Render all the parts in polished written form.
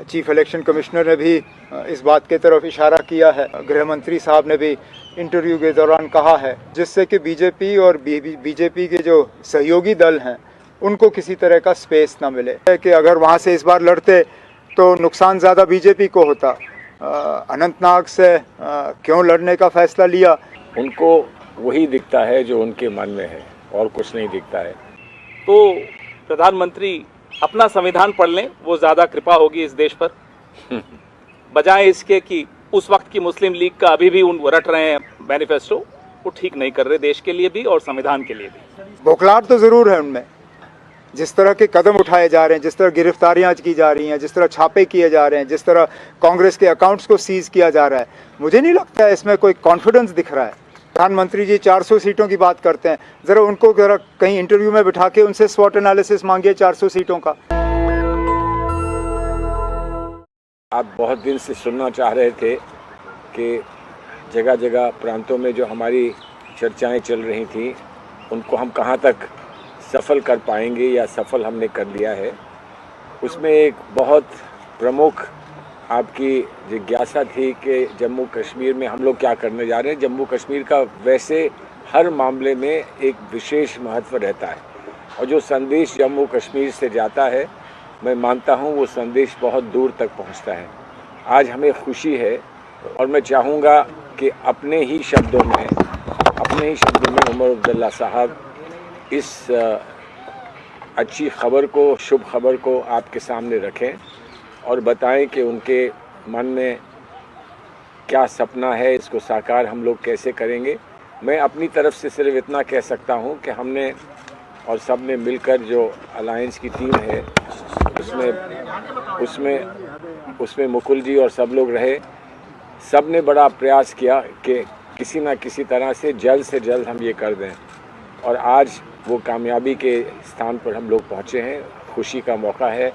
Chief election commissioner ने भी इस बात की तरफ इशारा किया है। गृह मंत्री साहब ने भी इंटरव्यू के दौरान कहा है, जिससे कि बीजेपी और बीजेपी के जो सहयोगी दल हैं उनको किसी तरह का स्पेस ना मिले कि अगर वहाँ से इस बार लड़ते तो नुकसान ज़्यादा बीजेपी को होता। अनंतनाग से क्यों लड़ने का फैसला लिया? उनको वही दिखता है जो उनके मन में है और कुछ नहीं दिखता है। तो प्रधानमंत्री अपना संविधान पढ़ लें, वो ज़्यादा कृपा होगी इस देश पर, बजाय इसके कि उस वक्त की मुस्लिम लीग का अभी भी उन रट रहे हैं मैनिफेस्टो, वो ठीक नहीं कर रहे देश के लिए भी और संविधान के लिए भी। बौखलाहट तो ज़रूर है उनमें। जिस तरह के कदम उठाए जा रहे हैं, जिस तरह गिरफ्तारियां की जा रही हैं, जिस तरह छापे किए जा रहे हैं, जिस तरह कांग्रेस के अकाउंट्स को सीज किया जा रहा है, मुझे नहीं लगता है इसमें कोई कॉन्फिडेंस दिख रहा है। प्रधानमंत्री जी 400 सीटों की बात करते हैं, ज़रा उनको ज़रा कहीं इंटरव्यू में बिठा के उनसे स्वॉट एनालिसिस मांगिए 400 सीटों का। आप बहुत दिन से सुनना चाह रहे थे कि जगह जगह प्रांतों में जो हमारी चर्चाएं चल रही थी उनको हम कहां तक सफल कर पाएंगे या सफल हमने कर लिया है। उसमें एक बहुत प्रमुख आपकी जिज्ञासा थी कि जम्मू कश्मीर में हम लोग क्या करने जा रहे हैं। जम्मू कश्मीर का वैसे हर मामले में एक विशेष महत्व रहता है और जो संदेश जम्मू कश्मीर से जाता है, मैं मानता हूं वो संदेश बहुत दूर तक पहुंचता है। आज हमें खुशी है और मैं चाहूँगा कि अपने ही शब्दों में उमर अब्दुल्ला साहब इस अच्छी खबर को, शुभ खबर को आपके सामने रखें और बताएं कि उनके मन में क्या सपना है, इसको साकार हम लोग कैसे करेंगे। मैं अपनी तरफ से सिर्फ इतना कह सकता हूं कि हमने और सब ने मिलकर जो अलायंस की टीम है उसमें मुकुल जी और सब लोग रहे, सब ने बड़ा प्रयास किया कि किसी ना किसी तरह से जल्द हम ये कर दें और आज वो कामयाबी के स्थान पर हम लोग पहुँचे हैं। खुशी का मौका है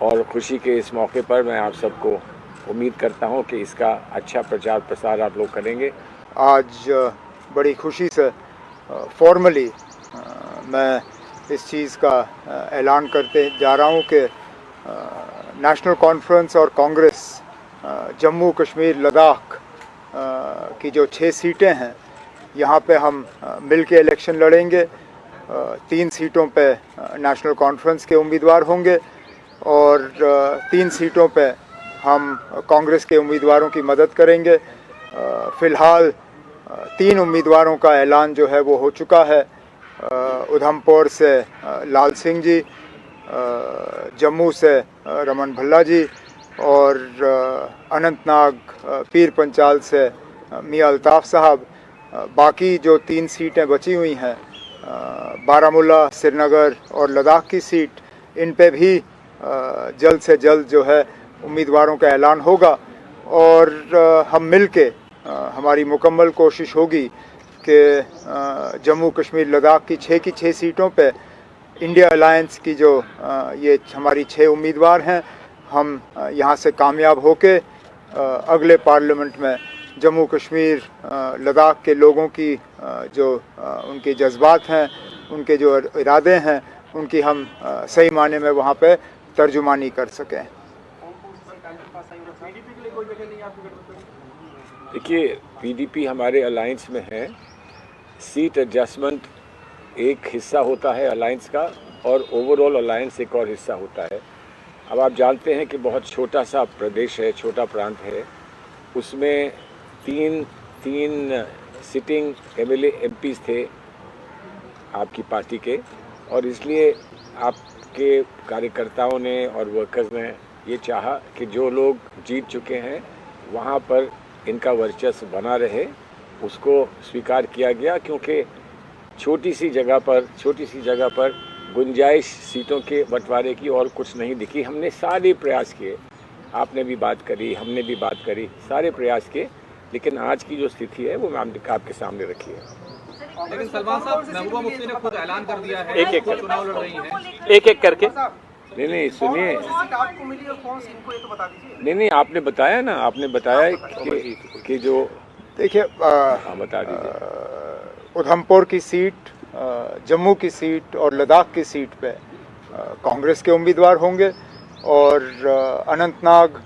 और खुशी के इस मौके पर मैं आप सबको उम्मीद करता हूं कि इसका अच्छा प्रचार प्रसार आप लोग करेंगे। आज बड़ी खुशी से फॉर्मली मैं इस चीज़ का ऐलान करते जा रहा हूं कि नेशनल कॉन्फ्रेंस और कांग्रेस जम्मू कश्मीर लद्दाख की जो 6 सीटें हैं, यहाँ पे हम मिल के इलेक्शन लड़ेंगे। 3 सीटों पे नेशनल कॉन्फ्रेंस के उम्मीदवार होंगे और 3 सीटों पे हम कांग्रेस के उम्मीदवारों की मदद करेंगे। फ़िलहाल 3 उम्मीदवारों का ऐलान जो है वो हो चुका है। उधमपुर से लाल सिंह जी, जम्मू से रमन भल्ला जी और अनंतनाग पीर पंचाल से मियां अल्ताफ़ साहब। बाकी जो 3 सीटें बची हुई हैं, बारामूला, श्रीनगर और लद्दाख की सीट, इन पे भी जल्द से जल्द जो है उम्मीदवारों का ऐलान होगा और हम मिल के हमारी मुकम्मल कोशिश होगी कि जम्मू कश्मीर लद्दाख की 6 सीटों पे इंडिया अलायंस की जो ये हमारी 6 उम्मीदवार हैं, हम यहाँ से कामयाब होके अगले पार्लियामेंट में जम्मू कश्मीर लद्दाख के लोगों की जो उनके जज्बात हैं, उनके जो इरादे हैं, उनकी हम सही माने में वहाँ पे तर्जुमानी कर सकें। देखिए, पीडीपी हमारे अलायंस में है। सीट एडजस्टमेंट एक हिस्सा होता है अलायंस का और ओवरऑल अलायंस एक और हिस्सा होता है। अब आप जानते हैं कि बहुत छोटा सा प्रदेश है, छोटा प्रांत है, उसमें तीन सिटिंग एमएलए एमपीज थे आपकी पार्टी के और इसलिए आपके कार्यकर्ताओं ने और वर्कर्स ने ये चाहा कि जो लोग जीत चुके हैं वहाँ पर इनका वर्चस्व बना रहे, उसको स्वीकार किया गया क्योंकि छोटी सी जगह पर गुंजाइश सीटों के बंटवारे की और कुछ नहीं दिखी। हमने सारे प्रयास किए, आपने भी बात करी, हमने भी बात करी, सारे प्रयास किए, लेकिन आज की जो स्थिति है वो मैं आपके सामने रखी है। लेकिन सलमान साहब, महबूबा मुफ्ती ने खुद ऐलान कर दिया है एक चुनाव लड़ रही हैं। एक करके। नहीं सुनिए, नहीं आपने बताया ना, आपने बताया कि जो देखिए, बता दीजिए। उधमपुर की सीट, जम्मू की सीट और लद्दाख की सीट पे कांग्रेस के उम्मीदवार होंगे और अनंतनाग,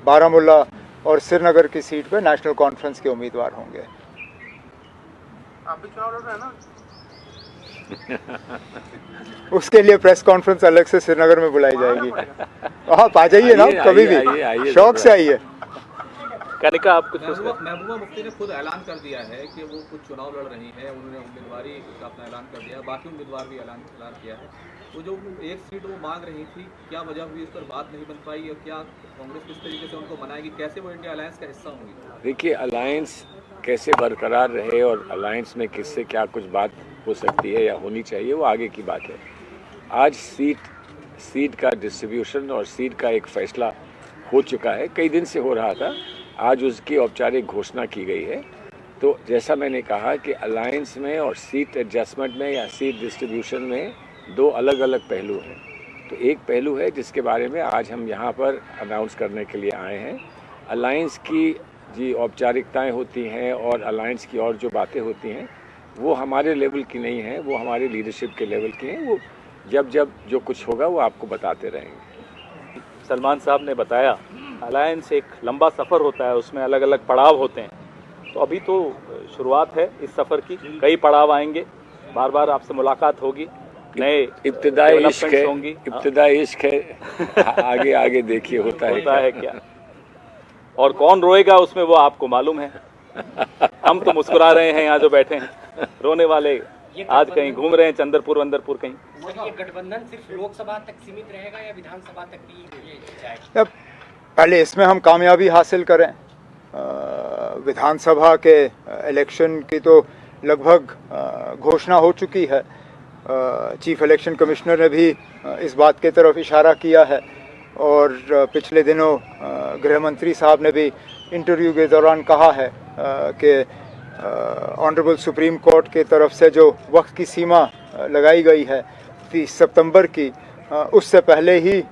बारामूला और श्रीनगर की सीट पे नेशनल कॉन्फ्रेंस के उम्मीदवार होंगे। आप भी चुनाव लड़ रहे हैं ना? उसके लिए प्रेस कॉन्फ्रेंस अलग से श्रीनगर में बुलाई जाएगी। आप आ जाइए ना, कभी भी शौक से आइए। कनिका, आप कुछ महबूबा मुफ्ती ने खुद ऐलान कर दिया है कि वो कुछ चुनाव लड़ रही हैं, उन्होंने उम्मीदवारी का अपना ऐलान कर दिया है, बाकी उम्मीदवार भी ऐलान किया है। वो जो एक सीट वो मांग रही थी, क्या वजह हुई, इस पर बात नहीं बन पाई, और क्या कांग्रेस किस तरीके से उनको मनाएगी, कैसे वो इंडिया अलायंस का हिस्सा होंगी? देखिए, अलायंस कैसे बरकरार रहे और अलायंस में किससे क्या कुछ बात हो सकती है या होनी चाहिए, वो आगे की बात है। आज सीट का डिस्ट्रीब्यूशन और सीट का एक फैसला हो चुका है, कई दिन से हो रहा था, आज उसकी औपचारिक घोषणा की गई है। तो जैसा मैंने कहा कि अलायंस में और सीट एडजस्टमेंट में या सीट डिस्ट्रीब्यूशन में दो अलग अलग पहलू हैं। तो एक पहलू है जिसके बारे में आज हम यहाँ पर अनाउंस करने के लिए आए हैं। अलायंस की जी औपचारिकताएं होती हैं और अलायंस की और जो बातें होती हैं वो हमारे लेवल की नहीं है, वो हमारे लीडरशिप के लेवल की हैं। वो जब जो कुछ होगा वो आपको बताते रहेंगे। सलमान साहब ने बताया, अलायंस एक लंबा सफ़र होता है, उसमें अलग अलग पड़ाव होते हैं। तो अभी तो शुरुआत है इस सफ़र की, कई पड़ाव आएंगे, बार बार आपसे मुलाकात होगी, नए इब्तिदाई इश्क है, होंगी। इब्तिदाई इश्क है, आगे देखिए होता है क्या। और कौन रोएगा उसमें वो आपको मालूम है। हम तो मुस्कुरा रहे हैं यहाँ जो बैठे हैं, रोने वाले आज कहीं घूम रहे हैं, चंद्रपुर वंदरपुर कहीं। ये गठबंधन सिर्फ लोकसभा तक सीमित रहेगा या विधानसभा तक भी जाएगा? पहले इसमें हम कामयाबी हासिल करें। विधानसभा के इलेक्शन की तो लगभग घोषणा हो चुकी है। चीफ इलेक्शन कमिश्नर ने भी इस बात की तरफ इशारा किया है और पिछले दिनों गृह मंत्री साहब ने भी इंटरव्यू के दौरान कहा है कि ऑनरेबल सुप्रीम कोर्ट की तरफ से जो वक्त की सीमा लगाई गई है 30 सितंबर की, उससे पहले ही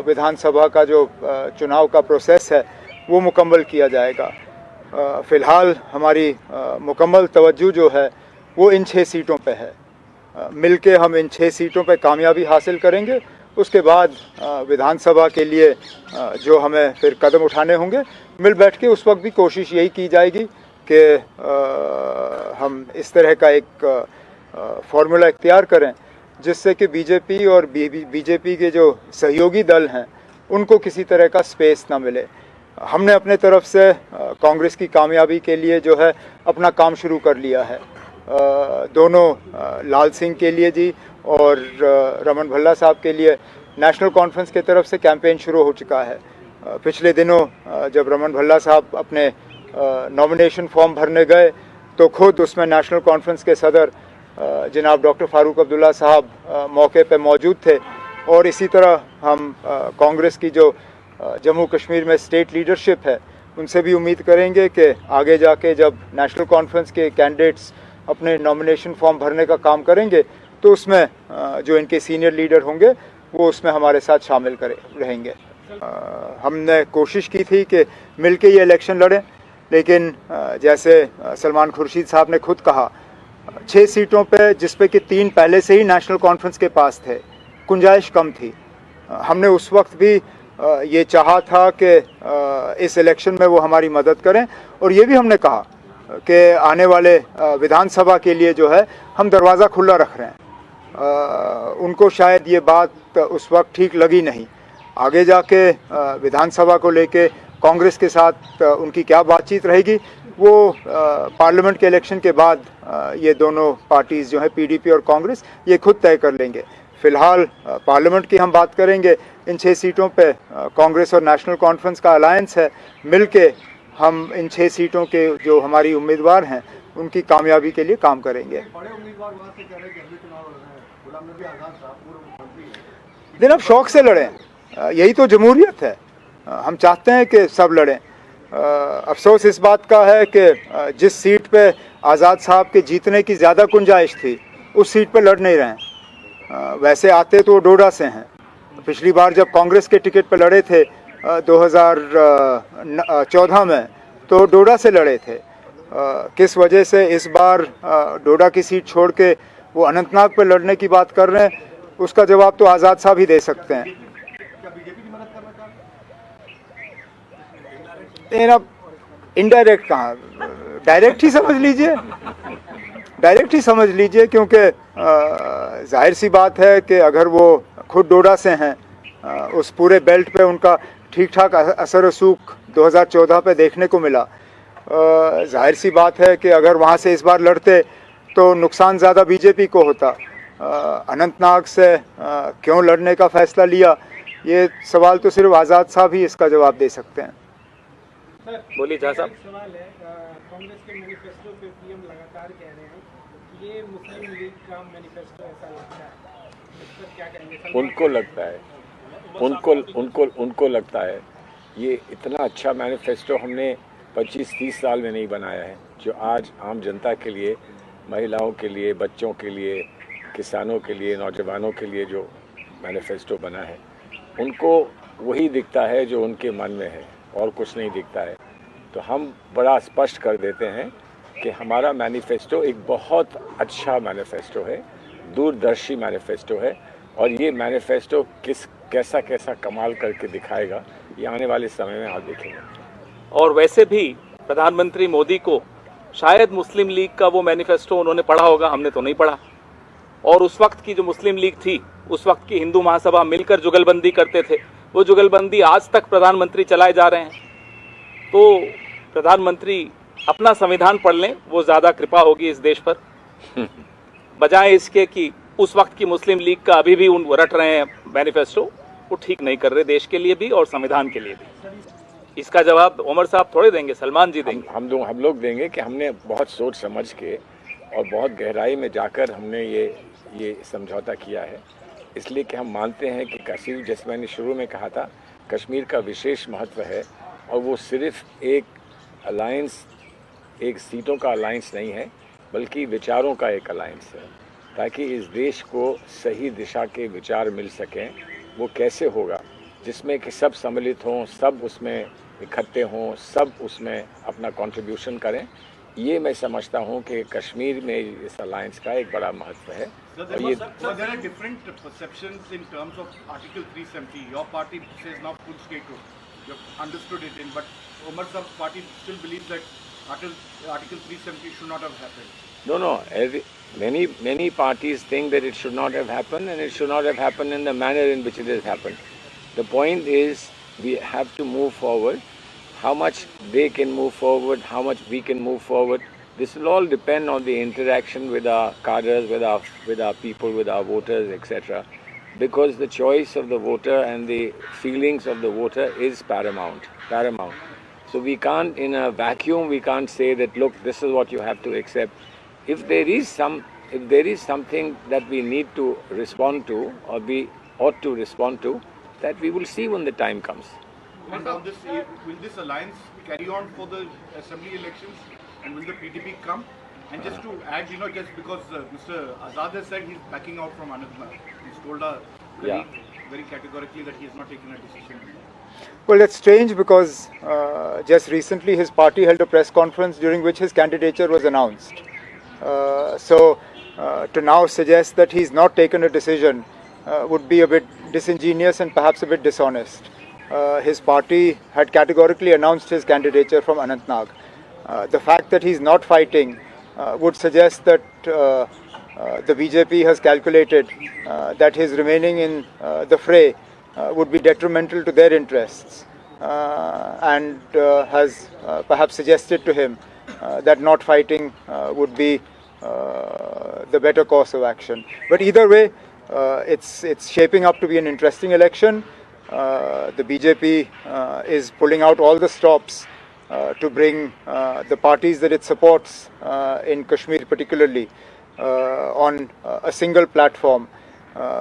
विधानसभा का जो चुनाव का प्रोसेस है वो मुकम्मल किया जाएगा। फ़िलहाल हमारी मुकम्मल तवज्जो जो है वो इन 6 सीटों पे है। मिलके हम इन 6 सीटों पे कामयाबी हासिल करेंगे। उसके बाद विधानसभा के लिए जो हमें फिर कदम उठाने होंगे, मिल बैठ के उस वक्त भी कोशिश यही की जाएगी कि हम इस तरह का एक फार्मूला इख्तियार करें जिससे कि बीजेपी और बीजेपी के जो सहयोगी दल हैं उनको किसी तरह का स्पेस ना मिले। हमने अपने तरफ से कांग्रेस की कामयाबी के लिए जो है अपना काम शुरू कर लिया है। दोनों लाल सिंह के लिए जी और रमन भल्ला साहब के लिए नेशनल कॉन्फ्रेंस की तरफ से कैंपेन शुरू हो चुका है। पिछले दिनों जब रमन भल्ला साहब अपने नॉमिनेशन फॉर्म भरने गए तो खुद उसमें नेशनल कॉन्फ्रेंस के सदर जनाब डॉक्टर फारूक अब्दुल्ला साहब मौके पे मौजूद थे। और इसी तरह हम कांग्रेस की जो जम्मू कश्मीर में स्टेट लीडरशिप है उनसे भी उम्मीद करेंगे कि आगे जाके जब नेशनल कॉन्फ्रेंस के कैंडिडेट्स अपने नॉमिनेशन फॉर्म भरने का काम करेंगे तो उसमें जो इनके सीनियर लीडर होंगे वो उसमें हमारे साथ शामिल रहेंगे। हमने कोशिश की थी कि मिलके ये इलेक्शन लड़ें, लेकिन जैसे सलमान खुर्शीद साहब ने खुद कहा 6 सीटों पे जिस पे कि 3 पहले से ही नेशनल कॉन्फ्रेंस के पास थे, गुंजाइश कम थी। हमने उस वक्त भी ये चाहा था कि इस इलेक्शन में वो हमारी मदद करें और ये भी हमने कहा कि आने वाले विधानसभा के लिए जो है हम दरवाज़ा खुला रख रहे हैं। उनको शायद ये बात उस वक्त ठीक लगी नहीं। आगे जाके विधानसभा को लेके कांग्रेस के साथ उनकी क्या बातचीत रहेगी वो पार्लियामेंट के इलेक्शन के बाद ये दोनों पार्टीज़ जो है पीडीपी और कांग्रेस ये खुद तय कर लेंगे। फ़िलहाल पार्लियामेंट की हम बात करेंगे। इन 6 सीटों पे कांग्रेस और नेशनल कॉन्फ्रेंस का अलायंस है। मिलके हम इन 6 सीटों के जो हमारी उम्मीदवार हैं उनकी कामयाबी के लिए काम करेंगे। लेकिन अब शौक से लड़ें, यही तो जमहूरियत है। हम चाहते हैं कि सब लड़ें। अफसोस इस बात का है कि जिस सीट पे आज़ाद साहब के जीतने की ज़्यादा गुंजाइश थी उस सीट पे लड़ नहीं रहे हैं। वैसे आते तो डोडा से हैं। पिछली बार जब कांग्रेस के टिकट पे लड़े थे 2014 में तो डोडा से लड़े थे। किस वजह से इस बार डोडा की सीट छोड़ के वो अनंतनाग पे लड़ने की बात कर रहे हैं, उसका जवाब तो आज़ाद साहब ही दे सकते हैं। लेकिन अब इनडायरेक्ट कहाँ, डायरेक्ट ही समझ लीजिए, डायरेक्ट ही समझ लीजिए, क्योंकि जाहिर सी बात है कि अगर वो खुद डोडा से हैं, उस पूरे बेल्ट पे उनका ठीक ठाक असर रसूख 2014 पे देखने को मिला। जाहिर सी बात है कि अगर वहाँ से इस बार लड़ते तो नुकसान ज़्यादा बीजेपी को होता। अनंतनाग से क्यों लड़ने का फ़ैसला लिया, ये सवाल तो सिर्फ आज़ाद साहब ही इसका जवाब दे सकते हैं। बोलिए झा साहब। सवाल है, कांग्रेस के मैनिफेस्टो पे पीएम लगातार कह रहे हैं कि ये मुस्लिम लीग का मैनिफेस्टो ऐसा लगता है, इस पर क्या कहेंगे? उनको लगता है, उनको लगता है ये इतना अच्छा मैनिफेस्टो हमने 25-30 साल में नहीं बनाया है, जो आज आम जनता के लिए, महिलाओं के लिए, बच्चों के लिए, किसानों के लिए, नौजवानों के लिए जो मैनिफेस्टो बना है, उनको वही दिखता है जो उनके मन में है और कुछ नहीं दिखता है। तो हम बड़ा स्पष्ट कर देते हैं कि हमारा मैनिफेस्टो एक बहुत अच्छा मैनिफेस्टो है, दूरदर्शी मैनिफेस्टो है, और ये मैनिफेस्टो कैसा कैसा कमाल करके दिखाएगा, ये आने वाले समय में आप देखेंगे। और वैसे भी प्रधानमंत्री मोदी को शायद मुस्लिम लीग का वो मैनिफेस्टो उन्होंने पढ़ा होगा, हमने तो नहीं पढ़ा। और उस वक्त की जो मुस्लिम लीग थी, उस वक्त की हिंदू महासभा मिलकर जुगलबंदी करते थे, वो जुगलबंदी आज तक प्रधानमंत्री चलाए जा रहे हैं। तो प्रधानमंत्री अपना संविधान पढ़ लें, वो ज़्यादा कृपा होगी इस देश पर, बजाय इसके कि उस वक्त की मुस्लिम लीग का अभी भी उन रट रहे हैं मैनिफेस्टो, वो ठीक नहीं कर रहे देश के लिए भी और संविधान के लिए भी। इसका जवाब उमर साहब थोड़े देंगे, सलमान जी देंगे। हम लोग देंगे कि हमने बहुत सोच समझ के और बहुत गहराई में जाकर हमने ये समझौता किया है, इसलिए कि हम मानते हैं कि कश्मीर, जैसे मैंने शुरू में कहा था, कश्मीर का विशेष महत्व है, और वो सिर्फ एक अलायंस, एक सीटों का अलायंस नहीं है, बल्कि विचारों का एक अलायंस है, ताकि इस देश को सही दिशा के विचार मिल सकें। वो कैसे होगा, जिसमें कि सब सम्मिलित हों, सब उसमें इकट्ठे हों, सब उसमें अपना कंट्रीब्यूशन करें। ये मैं समझता हूँ कि कश्मीर में इस अलायंस का एक बड़ा महत्व है। So there are different perceptions in terms of Article 370. Your party says now full statehood. You have understood it, but Umar Sab's party still believes that Article 370 should not have happened. No. Many parties think that it should not have happened, and it should not have happened in the manner in which it has happened. The point is, we have to move forward. How much they can move forward, how much we can move forward, this will all depend on the interaction with our cadres, with our people, with our voters, etc. Because the choice of the voter and the feelings of the voter is paramount. So we can't, in a vacuum, we can't say that, look, this is what you have to accept. If there is something that we need to respond to, or we ought to respond to, that we will see when the time comes. And on this, will this alliance carry on for the assembly elections, and will the PDP come? And just to add, just because Mr. Azad has said he's backing out from Anantnag, he's told us very categorically that he has not taken a decision. Well, it's strange because just recently his party held a press conference during which his candidature was announced. So to now suggest that he's not taken a decision would be a bit disingenuous and perhaps a bit dishonest. His party had categorically announced his candidature from Anantnag. The fact that he's not fighting would suggest that the BJP has calculated that his remaining in the fray would be detrimental to their interests, and has perhaps suggested to him that not fighting would be the better course of action. But either way, it's shaping up to be an interesting election. The BJP is pulling out all the stops to bring the parties that it supports in Kashmir particularly on a single platform.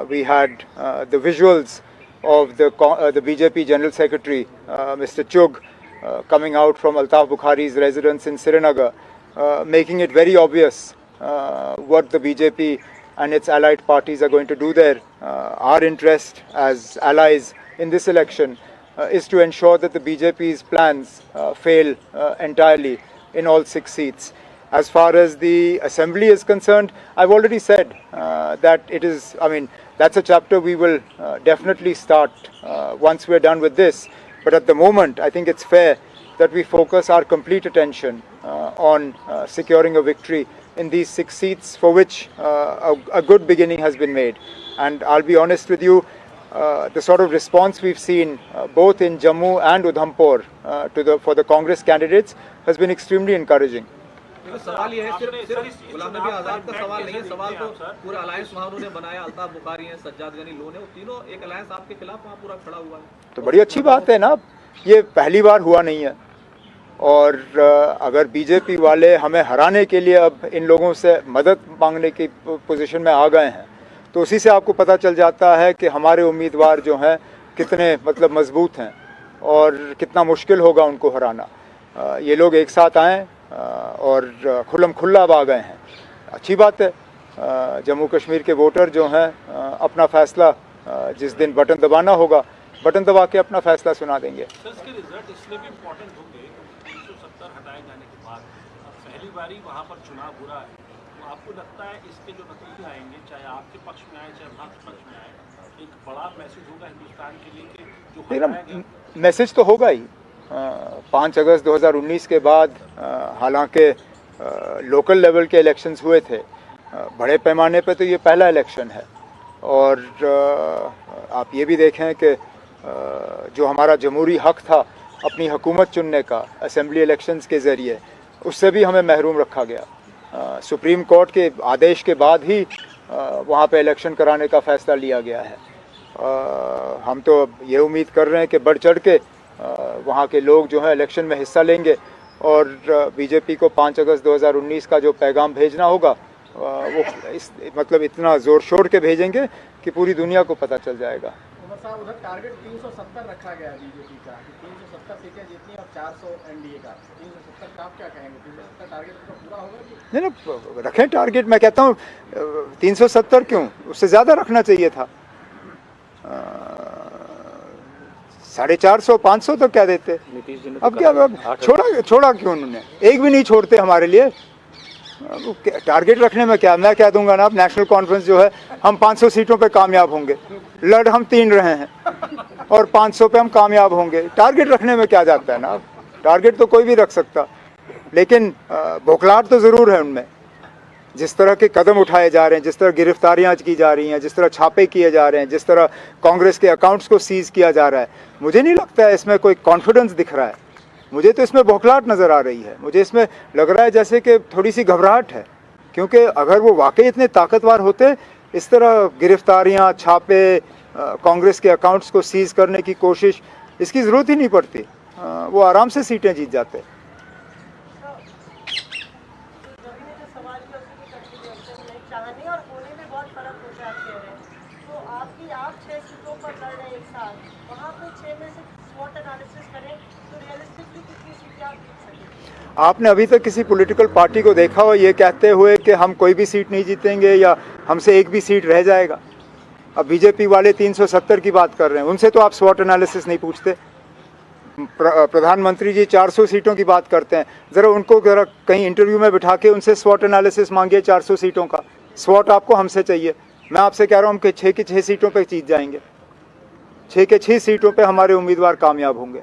We had the visuals of the BJP General Secretary, Mr. Chugh, coming out from Altaf Bukhari's residence in Srinagar, making it very obvious what the BJP and its allied parties are going to do there. Our interest as allies in this election is to ensure that the BJP's plans fail entirely in all 6 seats. As far as the assembly is concerned, I've already said that it is, that's a chapter we will definitely start once we're done with this. But at the moment, I think it's fair that we focus our complete attention on securing a victory in these 6 seats for which a good beginning has been made. And I'll be honest with you, the sort of response we've seen both in Jammu and Udhampur for the Congress candidates has been extremely encouraging. लेकिन सवाल ये है सिर्फ गुलाम नबी आज़ाद का सवाल नहीं है, सवाल तो पूरा अलायंस वहाँ उन्होंने बनाया, अल्ताफ बुखारी हैं, सज्जाद गनी लोन है, वो तीनों एक अलायंस आपके खिलाफ वहाँ पूरा खड़ा हुआ है। तो बड़ी अच्छी बात है ना, ये पहली बार हुआ नहीं है। और अगर बीजेपी वाले हमें हराने के लिए अब इन लोगों से मदद मांगने की पोजीशन में आ गए हैं, तो उसी से आपको पता चल जाता है कि हमारे उम्मीदवार जो हैं कितने मतलब मजबूत हैं और कितना मुश्किल होगा उनको हराना। ये लोग एक साथ आए और खुल्लम खुल्ला अब आ गए हैं, अच्छी बात है। जम्मू कश्मीर के वोटर जो हैं अपना फैसला जिस दिन बटन दबाना होगा, बटन दबा के अपना फैसला सुना देंगे। सर, इसके रिजल्ट इसलिए भी इम्पोर्टेंट होंगे 370 हटाए जाने के बाद पहली बारी वहाँ पर चुनाव हो रहा है, तो आपको लगता है इसके जो नतीजे आएंगे, चाहे आपके पक्ष में आए चाहे विपक्ष पक्ष में आए, एक बड़ा मैसेज होगा हिंदुस्तान के लिए कि जो हटाया गया। मैसेज तो होगा ही। 5 अगस्त 2019 के बाद हालांकि लोकल लेवल के इलेक्शंस हुए थे, बड़े पैमाने पे तो ये पहला इलेक्शन है। और आप ये भी देखें कि जो हमारा जमहूरी हक था अपनी हुकूमत चुनने का असेंबली इलेक्शंस के ज़रिए, उससे भी हमें महरूम रखा गया। सुप्रीम कोर्ट के आदेश के बाद ही वहाँ पे इलेक्शन कराने का फ़ैसला लिया गया है। हम तो ये उम्मीद कर रहे हैं कि बढ़ चढ़ के वहाँ के लोग जो है इलेक्शन में हिस्सा लेंगे और बीजेपी को 5 अगस्त 2019 का जो पैगाम भेजना होगा वो मतलब इतना ज़ोर शोर के भेजेंगे कि पूरी दुनिया को पता चल जाएगा। उमर साहब, उधर टारगेट 370 रखा गया है बीजेपी का, 370 सीटें जीतनी और 400 एनडीए का। 370 का आप क्या कहेंगे? 370 टारगेट तो पूरा होगा कि नहीं? रखें टारगेट, मैं कहता हूँ 370 क्यों, उससे ज़्यादा रखना चाहिए था। 450 500 तो क्या देते, अब क्या छोड़ा क्यों उन्होंने? एक भी नहीं छोड़ते हमारे लिए। टारगेट रखने में क्या, मैं कह दूंगा ना, अब नेशनल कॉन्फ्रेंस जो है हम 500 सीटों पे कामयाब होंगे, लड़ हम 3 रहे हैं और 500 पे हम कामयाब होंगे। टारगेट रखने में क्या जाता है ना, टारगेट तो कोई भी रख सकता, लेकिन बौखलाहट तो ज़रूर है उनमें। जिस तरह के कदम उठाए जा रहे हैं, जिस तरह गिरफ्तारियां की जा रही हैं, जिस तरह छापे किए जा रहे हैं, जिस तरह कांग्रेस के अकाउंट्स को सीज किया जा रहा है, मुझे नहीं लगता है इसमें कोई कॉन्फिडेंस दिख रहा है। मुझे तो इसमें बौखलाहट नज़र आ रही है। मुझे इसमें लग रहा है जैसे कि थोड़ी सी घबराहट है, क्योंकि अगर वो वाकई इतने ताकतवर होते, इस तरह गिरफ्तारियां, छापे, कांग्रेस के अकाउंट्स को सीज करने की कोशिश, इसकी ज़रूरत ही नहीं पड़ती। वो आराम से सीटें जीत जाते। और होने में बहुत फर्क होता है, कह रहे हैं तो आप 6 सीटों पर लड़ रहे हैं एक साथ, वहाँ पे 6 में से स्वॉट एनालिसिस करें तो रियलिस्टिकली कितनी सीटें आप जीत सकें? आपने अभी तक किसी पॉलिटिकल पार्टी को देखा हो ये कहते हुए कि हम कोई भी सीट नहीं जीतेंगे या हमसे एक भी सीट रह जाएगा? अब बीजेपी वाले 370 की बात कर रहे हैं, उनसे तो आप स्वॉट एनालिसिस नहीं पूछते। प्रधानमंत्री जी 400 सीटों की बात करते हैं, ज़रा उनको ज़रा कहीं इंटरव्यू में बिठा के उनसे स्वॉट एनालिसिस मांगिए 400 सीटों का। स्वॉट आपको हमसे चाहिए। मैं आपसे कह रहा हूँ हम कि 6 की 6 सीटों पे जीत जाएंगे, 6 के 6 सीटों पे हमारे उम्मीदवार कामयाब होंगे।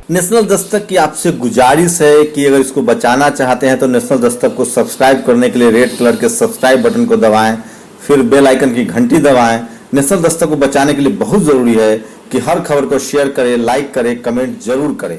नेशनल दस्तक की आपसे गुजारिश है कि अगर इसको बचाना चाहते हैं तो नेशनल दस्तक को सब्सक्राइब करने के लिए रेड कलर के सब्सक्राइब बटन को दबाएं, फिर बेल आइकन की घंटी दबाएं। नेशनल दस्तक को बचाने के लिए बहुत जरूरी है कि हर खबर को शेयर करें, लाइक करें, कमेंट जरूर करें।